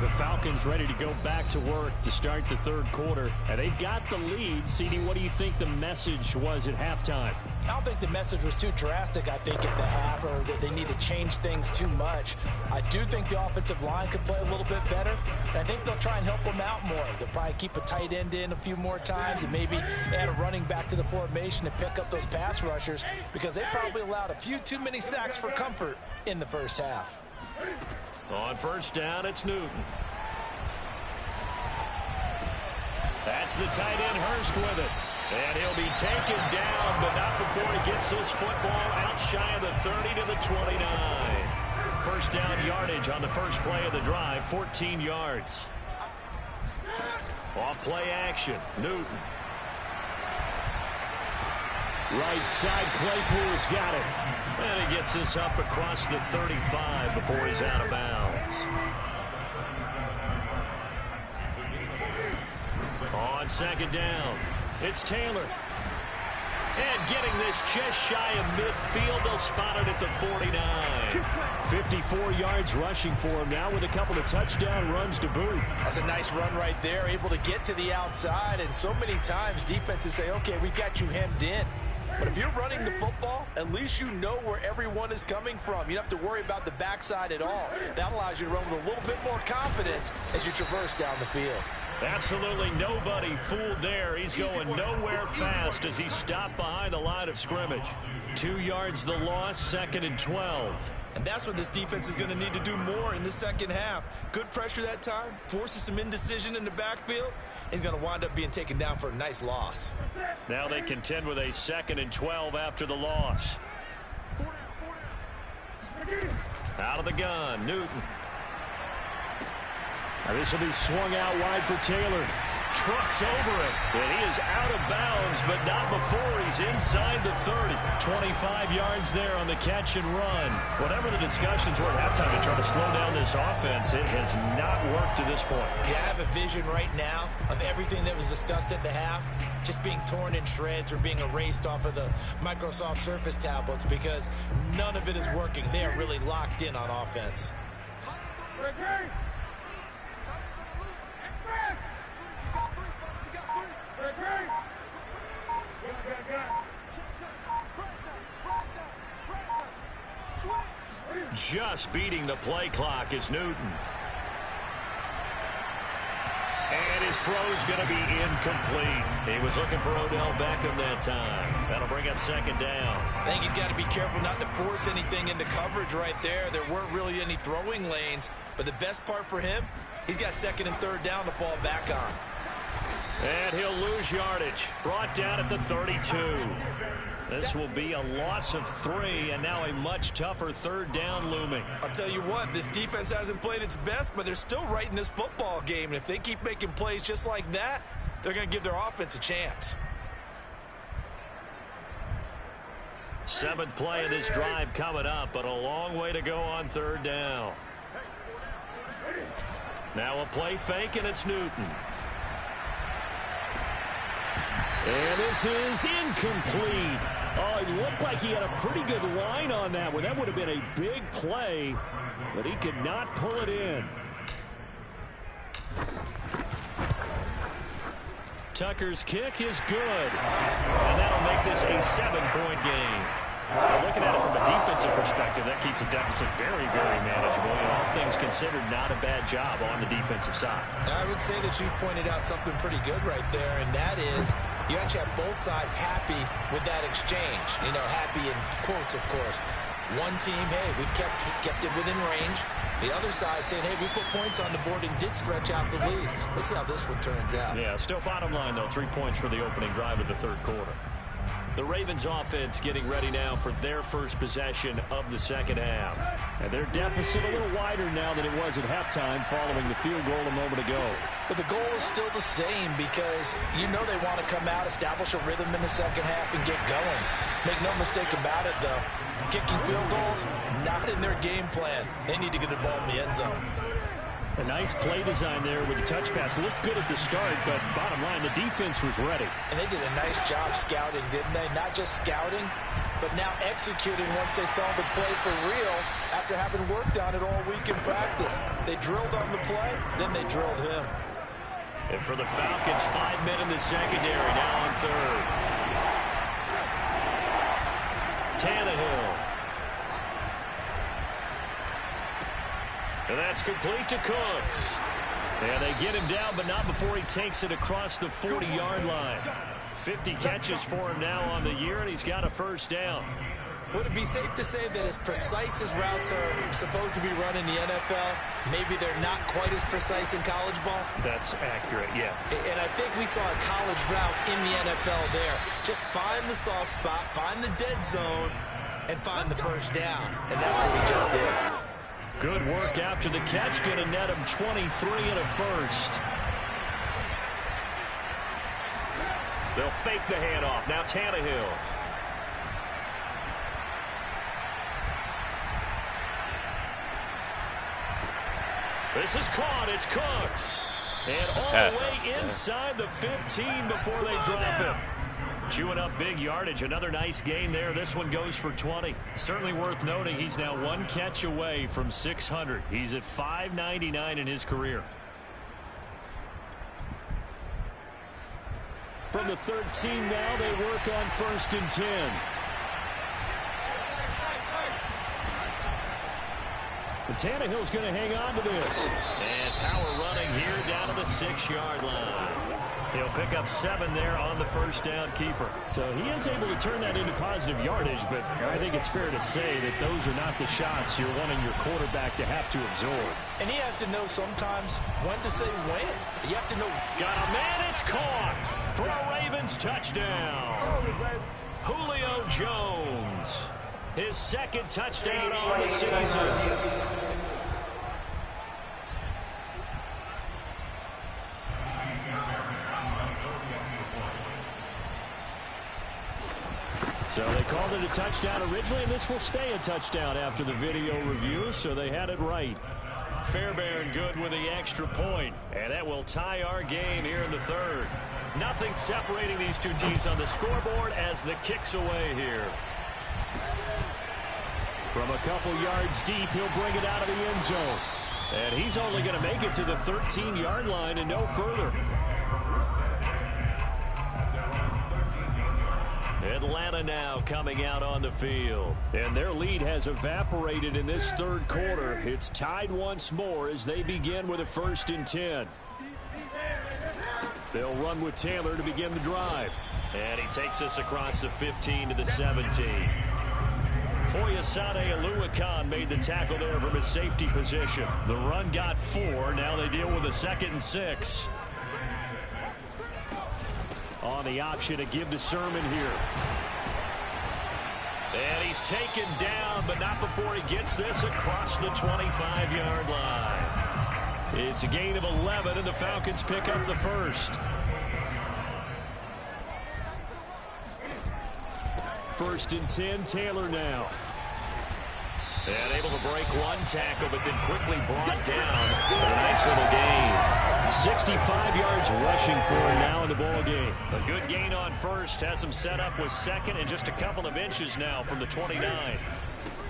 The Falcons ready to go back to work to start the third quarter. And they've got the lead. CD, what do you think the message was at halftime? I don't think the message was too drastic, I think, at the half, or that they need to change things too much. I do think the offensive line could play a little bit better, and I think they'll try and help them out more. They'll probably keep a tight end in a few more times and maybe add a running back to the formation to pick up those pass rushers, because they probably allowed a few too many sacks for comfort in the first half. On first down, it's Newton. That's the tight end, Hurst, with it. And he'll be taken down, but not before he gets this football out shy of the 30 to the 29. First down yardage on the first play of the drive, 14 yards. Off play action, Newton. Right side, Claypool's got it. And he gets this up across the 35 before he's out of bounds. On second down, it's Taylor. And getting this just shy of midfield, they'll spot it at the 49. 54 yards rushing for him now with a couple of touchdown runs to boot. That's a nice run right there, able to get to the outside. And so many times defenses say, okay, we got you hemmed in. But if you're running the football, at least you know where everyone is coming from. You don't have to worry about the backside at all. That allows you to run with a little bit more confidence as you traverse down the field. Absolutely nobody fooled there. He's going nowhere fast as he's stopped behind the line of scrimmage. 2 yards the loss, second and 12. And that's what this defense is going to need to do more in the second half. Good pressure that time, forces some indecision in the backfield. He's going to wind up being taken down for a nice loss. Now they contend with a second and 12 after the loss. Out of the gun, Newton. Now this will be swung out wide for Taylor. Trucks over it, and he is out of bounds, but not before he's inside the 30. 25 yards there on the catch and run. Whatever the discussions were at halftime to try to slow down this offense, it has not worked to this point. Yeah, I have a vision right now of everything that was discussed at the half just being torn in shreds or being erased off of the Microsoft Surface tablets, because none of it is working. They are really locked in on offense. Just beating the play clock is Newton. And his throw's going to be incomplete. He was looking for Odell Beckham that time. That'll bring up second down. I think he's got to be careful not to force anything into coverage right there. There weren't really any throwing lanes, but the best part for him, he's got second and third down to fall back on. And he'll lose yardage. Brought down at the 32. This will be a loss of 3, and now a much tougher third down looming. I'll tell you what, this defense hasn't played its best, but they're still right in this football game. And if they keep making plays just like that, they're going to give their offense a chance. 7th play of this drive coming up, but a long way to go on third down. Now a play fake, and it's Newton. And this is incomplete. Oh, it looked like he had a pretty good line on that one. That would have been a big play, but he could not pull it in. Tucker's kick is good. And that'll make this a 7-point game. Now, looking at it from a defensive perspective, that keeps the deficit very, very manageable. And all things considered, not a bad job on the defensive side. I would say that you've pointed out something pretty good right there, and that is you actually have both sides happy with that exchange. You know, happy in quotes, of course. One team, hey, we've kept it within range. The other side saying, hey, we put points on the board and did stretch out the lead. Let's see how this one turns out. Yeah, still bottom line, though, 3 points for the opening drive of the third quarter. The Ravens offense getting ready now for their first possession of the second half. And their deficit a little wider now than it was at halftime following the field goal a moment ago. But the goal is still the same because you know they want to come out, establish a rhythm in the second half, and get going. Make no mistake about it, though. Kicking field goals, not in their game plan. They need to get the ball in the end zone. A nice play design there with the touch pass. Looked good at the start, but bottom line, the defense was ready. And they did a nice job scouting, didn't they? Not just scouting, but now executing once they saw the play for real after having worked on it all week in practice. They drilled on the play, then they drilled him. And for the Falcons, 5 men in the secondary, now on third. Tannehill. And that's complete to Cooks. And they get him down, but not before he takes it across the 40-yard line. 50 catches for him now on the year, and he's got a first down. Would it be safe to say that as precise as routes are supposed to be run in the NFL, maybe they're not quite as precise in college ball? That's accurate, yeah. And I think we saw a college route in the NFL there. Just find the soft spot, find the dead zone, and find the first down. And that's what he just did. Good work after the catch. Going to net him 23 and a first. They'll fake the handoff. Now Tannehill. This is caught. It's Cooks. And all the way inside the 15 before they drop him. Chewing up big yardage. Another nice gain there. This one goes for 20. Certainly worth noting he's now 1 catch away from 600. He's at 599 in his career. From the 13 now, they work on 1st and 10. And Tannehill's going to hang on to this. And power running here down to the 6-yard line. He'll pick up 7 there on the first down keeper. So he is able to turn that into positive yardage, but I think it's fair to say that those are not the shots you're wanting your quarterback to have to absorb. And he has to know sometimes when to say when. You have to know. Got a man, it's caught for a Ravens touchdown. Julio Jones. His 2nd touchdown on the season. So they called it a touchdown originally, and this will stay a touchdown after the video review, so they had it right. Fairbairn good with the extra point, and that will tie our game here in the third. Nothing separating these two teams on the scoreboard as the kick's away here. From a couple yards deep, he'll bring it out of the end zone. And he's only going to make it to the 13-yard line and no further. Atlanta now coming out on the field. And their lead has evaporated in this third quarter. It's tied once more as they begin with a 1st and 10. They'll run with Taylor to begin the drive. And he takes us across the 15 to the 17. Foyesade Aluakan made the tackle there from his safety position. The run got 4. Now they deal with a 2nd and 6. On the option to give to Sermon here. And he's taken down, but not before he gets this across the 25-yard line. It's a gain of 11, and the Falcons pick up the first. 1st and 10, Taylor now. And able to break 1 tackle, but then quickly brought down. A nice little gain. 65 yards rushing for him now in the ball game. A good gain on 1st. Has him set up with 2nd and just a couple of inches now from the 29.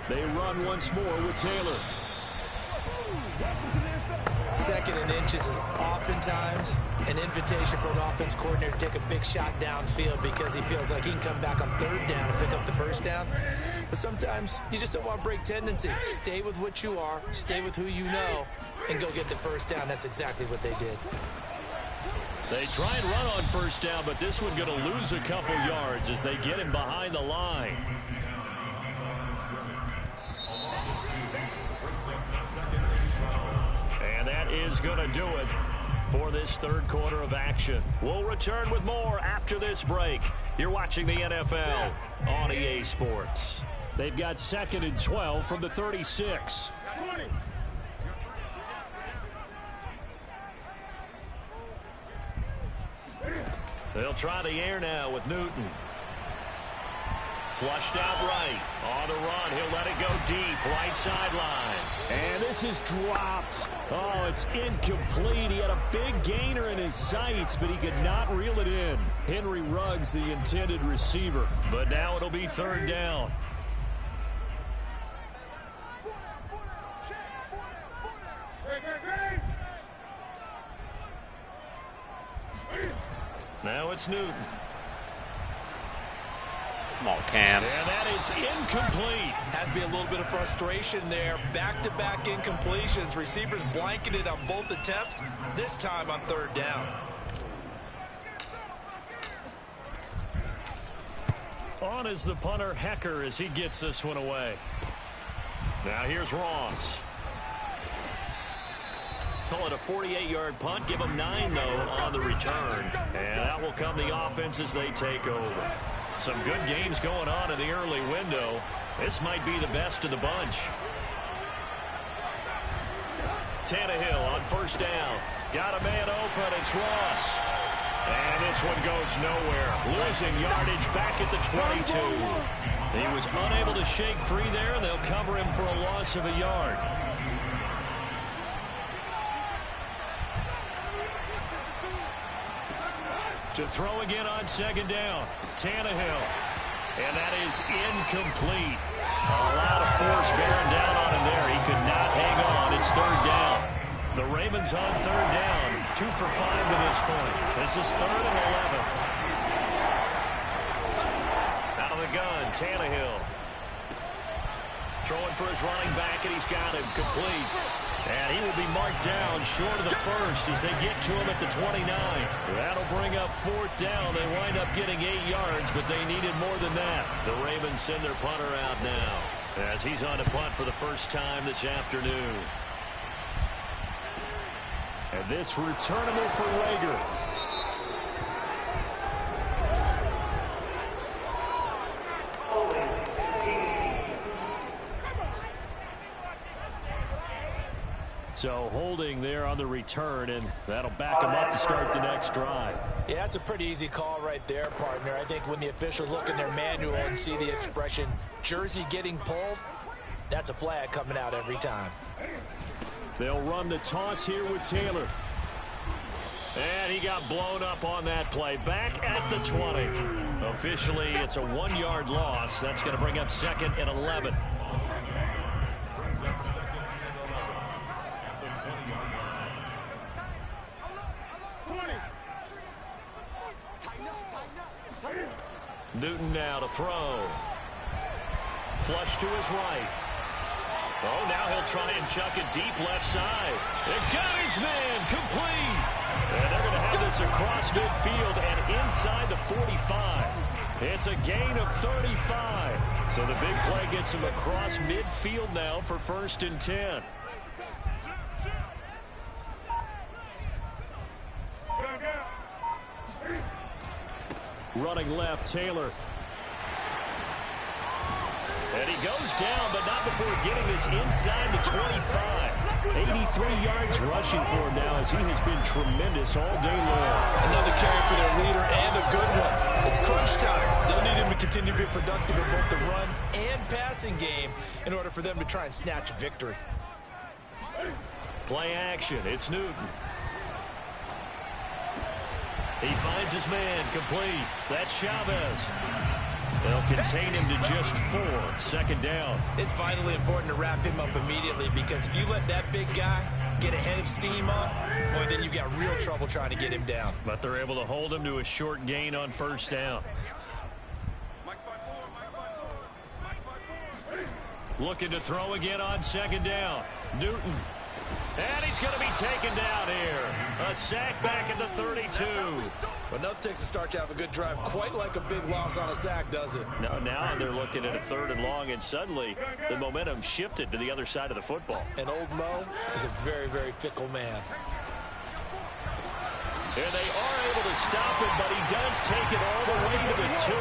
They run once more with Taylor. 2nd and inches is oftentimes an invitation for an offense coordinator to take a big shot downfield because he feels like he can come back on 3rd down and pick up the 1st down. But sometimes you just don't want to break tendency. Stay with what you are, stay with who you know, and go get the 1st down. That's exactly what they did. They try and run on 1st down, but this one going to lose a couple yards as they get him behind the line. is going to do it for this third quarter of action. We'll return with more after this break. You're watching the NFL on EA Sports. They've got 2nd and 12 from the 36. They'll try the air now with Newton. Flushed out right. On the run, he'll let it go deep. Right sideline. And this is dropped. Oh, it's incomplete. He had a big gainer in his sights, but he could not reel it in. Henry Ruggs, the intended receiver. But now it'll be 3rd down. Now it's Newton. Come on, Cam. And that is incomplete. Has to be a little bit of frustration there. Back-to-back incompletions. Receivers blanketed on both attempts, this time on 3rd down. On is the punter, Hecker, as he gets this one away. Now here's Ross. Call it a 48-yard punt. Give them 9, though, on the return. And that will come the offense as they take over. Some good games going on in the early window. This might be the best of the bunch. Tannehill on 1st down. Got a man open. It's Ross. And this one goes nowhere. Losing yardage back at the 22. He was unable to shake free there. They'll cover him for a loss of a yard. To throw again on 2nd down. Tannehill. And that is incomplete. A lot of force bearing down on him there. He could not hang on. It's 3rd down. The Ravens on 3rd down. 2 for 5 to this point. This is 3rd and 11. Out of the gun, Tannehill. Throwing for his running back, and he's got him complete. And he will be marked down short of the 1st as they get to him at the 29. That'll bring up 4th down. They wind up getting 8 yards, but they needed more than that. The Ravens send their punter out now as he's on to punt for the first time this afternoon. And this returnable for Rager. So holding there on the return, and that'll back him up to start the next drive. Yeah, that's a pretty easy call right there, partner. I think when the officials look in their manual and see the expression jersey getting pulled, that's a flag coming out every time. They'll run the toss here with Taylor. And he got blown up on that play. Back at the 20. Officially, it's a 1-yard loss. That's going to bring up 2nd and 11. Newton now to throw. Flush to his right. Oh, now he'll try and chuck it deep left side. It got his man complete. And they're going to have this across midfield and inside the 45. It's a gain of 35. So the big play gets him across midfield now for 1st and 10. Running left, Taylor. And he goes down, but not before getting this inside the 25. 83 yards rushing for him now as he has been tremendous all day long. Another carry for their leader and a good one. It's crunch time. They'll need him to continue to be productive in both the run and passing game in order for them to try and snatch a victory. Play action. It's Newton. He finds his man complete. That's Chavez. They'll contain him to just 4. 2nd down. It's vitally important to wrap him up immediately because if you let that big guy get a head of steam on, boy, then you've got real trouble trying to get him down. But they're able to hold him to a short gain on 1st down. Looking to throw again on 2nd down. Newton. And he's going to be taken down here. A sack back at the 32. Well, enough takes to start to have a good drive. Quite like a big loss on a sack, does it? No, now they're looking at a 3rd and long, and suddenly the momentum shifted to the other side of the football. And old Mo is a very, very fickle man. And they are able to stop him, but he does take it all the way to the 2.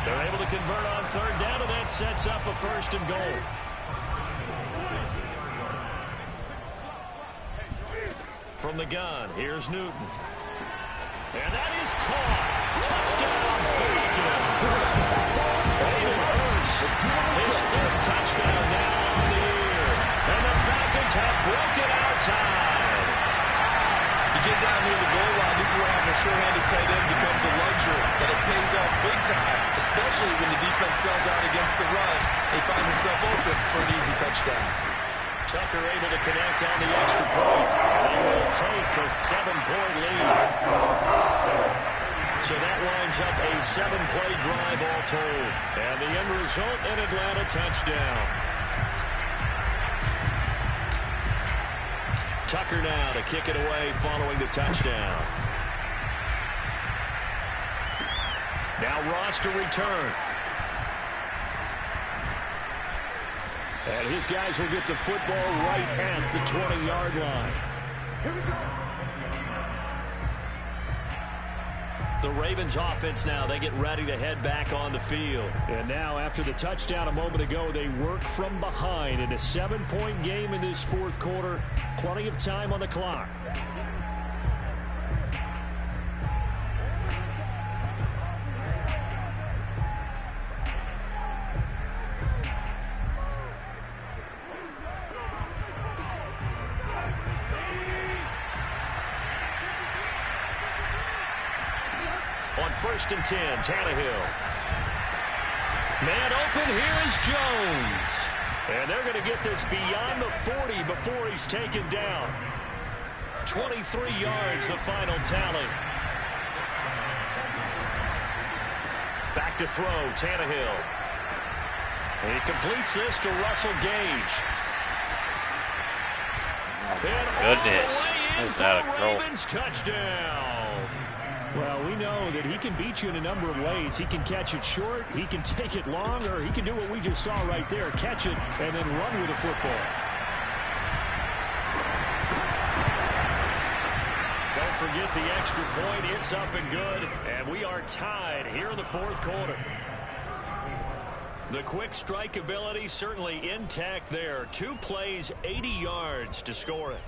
They're able to convert on 3rd down, and that sets up a 1st and goal. From the gun, here's Newton. And that is caught. Touchdown, Falcons. Hayden Hurst, his 3rd touchdown now on the year. And the Falcons have broken our tie. You get down near the goal line, this is where having a sure-handed tight end becomes a luxury. And it pays off big time, especially when the defense sells out against the run. They find themselves open for an easy touchdown. Tucker able to connect on the extra point. They will take a 7-point lead. So that winds up a 7-play drive all told. And the end result, an Atlanta touchdown. Tucker now to kick it away following the touchdown. Now Ross to return. And his guys will get the football right at the 20-yard line. Here we go. The Ravens offense now, they get ready to head back on the field. And now after the touchdown a moment ago, they work from behind in a 7-point game in this 4th quarter. Plenty of time on the clock. On 1st and 10, Tannehill. Man open, here is Jones. And they're going to get this beyond the 40 before he's taken down. 23 yards, the final tally. Back to throw, Tannehill. And he completes this to Russell Gage. Goodness, that's out of control. Ravens touchdown. Well, we know that he can beat you in a number of ways. He can catch it short, he can take it long, or he can do what we just saw right there, catch it and then run with the football. Don't forget the extra point. It's up and good, and we are tied here in the 4th quarter. The quick strike ability certainly intact there. 2 plays, 80 yards to score it.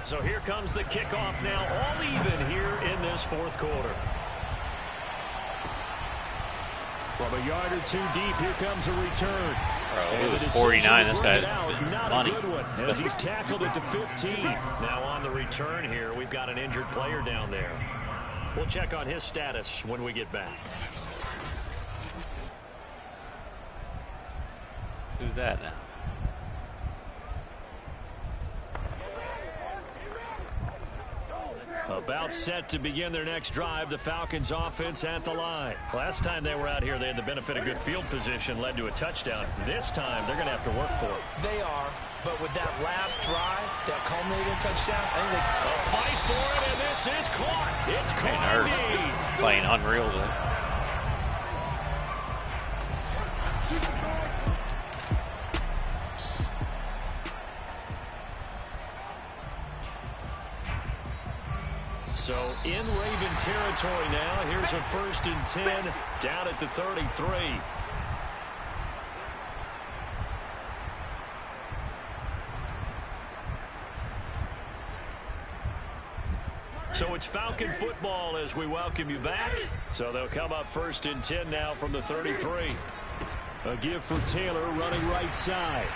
So here comes the kickoff now, all even here in this 4th quarter. From a yard or 2 deep, here comes a return. Bro, it was 49. This guy's money. Not a good one, as he's tackled it to 15. Now on the return here, we've got an injured player down there. We'll check on his status when we get back. Who's that now? About set to begin their next drive, the Falcons offense at the line. Last time they were out here, they had the benefit of good field position, led to a touchdown. This time, they're going to have to work for it. They are, but with that last drive, that culminating touchdown, I think they... A fight for it, and this is caught. It's caught indeed. Playing unreal there. So in Raven territory now. Here's a 1st and 10 down at the 33. So it's Falcon football as we welcome you back. So they'll come up 1st and 10 now from the 33. A give for Taylor running right side.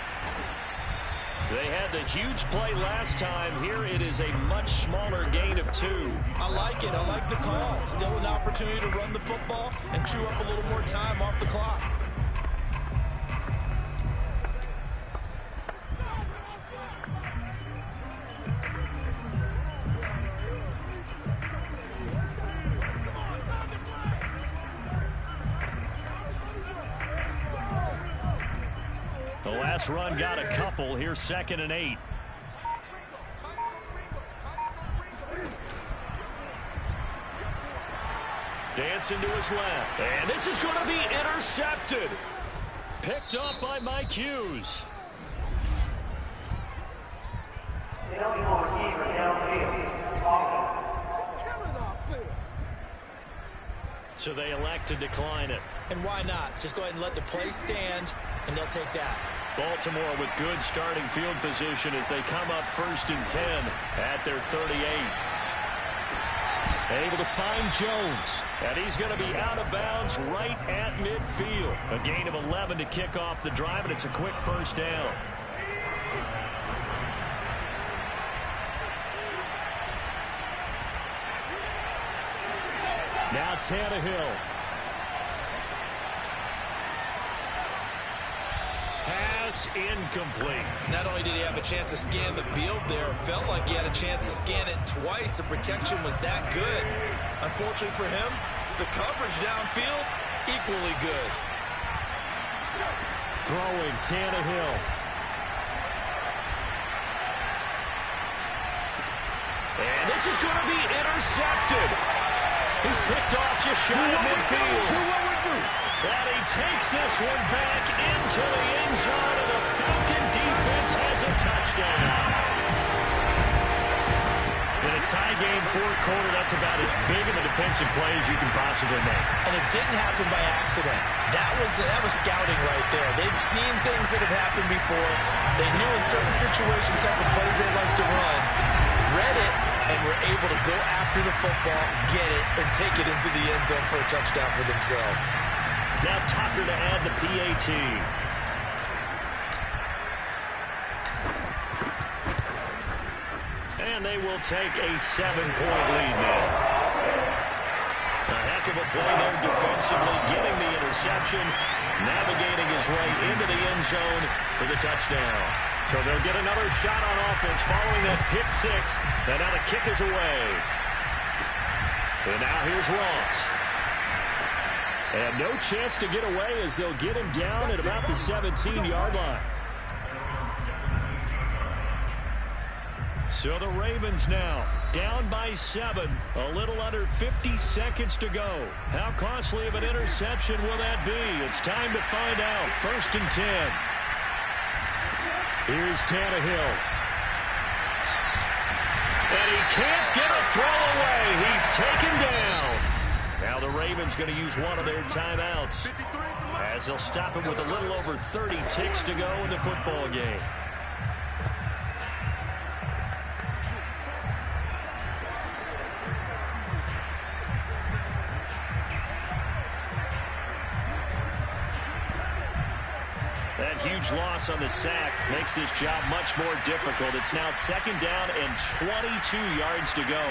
They had the huge play last time. Here it is a much smaller gain of 2. I like it. I like the call. Still an opportunity to run the football and chew up a little more time off the clock. last run got a couple. Here's 2nd and 8. Dancing to his left. And this is going to be intercepted. Picked up by Mike Hughes. So they elect to decline it. And why not? Just go ahead and let the play stand, and they'll take that. Baltimore with good starting field position as they come up 1st and 10 at their 38. Able to find Jones. And he's going to be out of bounds right at midfield. A gain of 11 to kick off the drive, and it's a quick 1st down. Now Tannehill. Pass incomplete. Not only did he have a chance to scan the field there, it felt like he had a chance to scan it twice. The protection was that good. Unfortunately for him, the coverage downfield, equally good. Throwing Tannehill. And this is going to be intercepted. He's picked off just shy of midfield. And he takes this one back into the end zone, and the Falcon defense has a touchdown. In a tie game, 4th quarter, that's about as big of a defensive play as you can possibly make. And it didn't happen by accident. That was scouting right there. They've seen things that have happened before. They knew in certain situations type of plays they like to run, read it, and were able to go after the football, get it, and take it into the end zone for a touchdown for themselves. Now Tucker to add the PAT. And they will take a 7-point lead now. A heck of a play there defensively, getting the interception, navigating his way into the end zone for the touchdown. So they'll get another shot on offense following that pick 6. And now the kick is away. And now here's Ross. And no chance to get away as they'll get him down at about the 17-yard line. So the Ravens now down by 7. A little under 50 seconds to go. How costly of an interception will that be? It's time to find out. 1st and 10. Here's Tannehill. And he can't get a throw away. He's taken down. Now the Ravens going to use one of their timeouts as they'll stop him with a little over 30 ticks to go in the football game. That huge loss on the sack makes this job much more difficult. It's now 2nd down and 22 yards to go.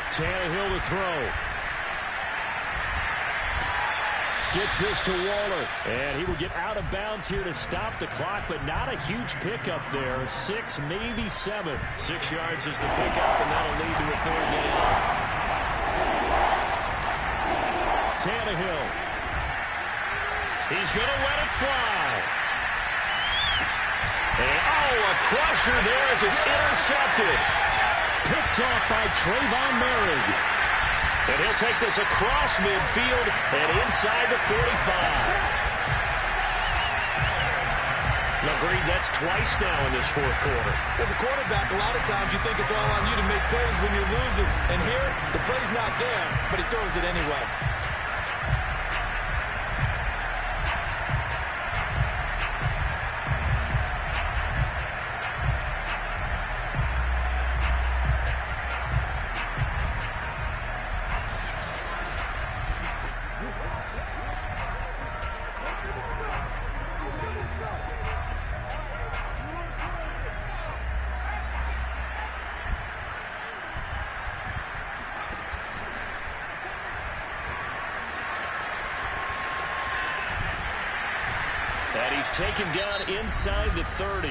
Tannehill to throw. Gets this to Waller. And he will get out of bounds here to stop the clock, but not a huge pickup there. 6, maybe 7. 6 yards is the pickup, and that'll lead to a 3rd down. Tannehill. He's going to let it fly. And, a crusher there as it's intercepted. Picked off by Trayvon Merritt. And he'll take this across midfield and inside the 45. Agreed, that's twice now in this 4th quarter. As a quarterback, a lot of times you think it's all on you to make plays when you're losing. And here, the play's not there, but he throws it anyway. And he's taken down inside the 30.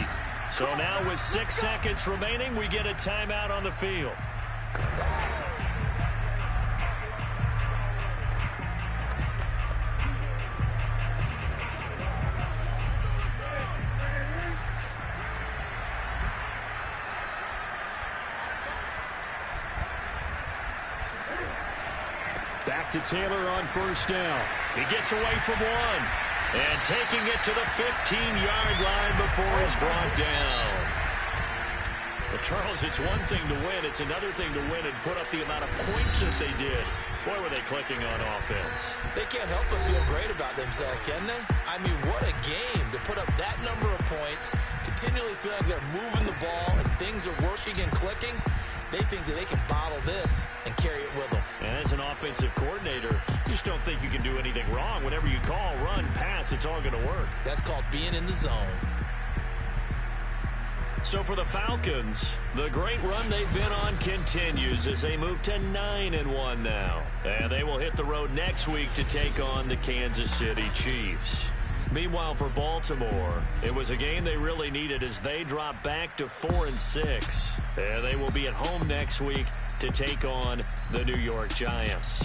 So now with 6 seconds remaining, we get a timeout on the field. Back to Taylor on first down. He gets away from one. And taking it to the 15-yard line before he's brought down. Well, Charles, it's one thing to win. It's another thing to win and put up the amount of points that they did. Boy, were they clicking on offense. They can't help but feel great about themselves, can they? I mean, what a game to put up that number of points, continually feel like they're moving the ball and things are working and clicking. They think that they can bottle this and carry it with them. And as an offensive coordinator, you just don't think you can do anything wrong. Whenever you call, run, pass, it's all going to work. That's called being in the zone. So for the Falcons, the great run they've been on continues as they move to 9-1 now. And they will hit the road next week to take on the Kansas City Chiefs. Meanwhile, for Baltimore, it was a game they really needed as they drop back to 4-6. And they will be at home next week to take on the New York Giants.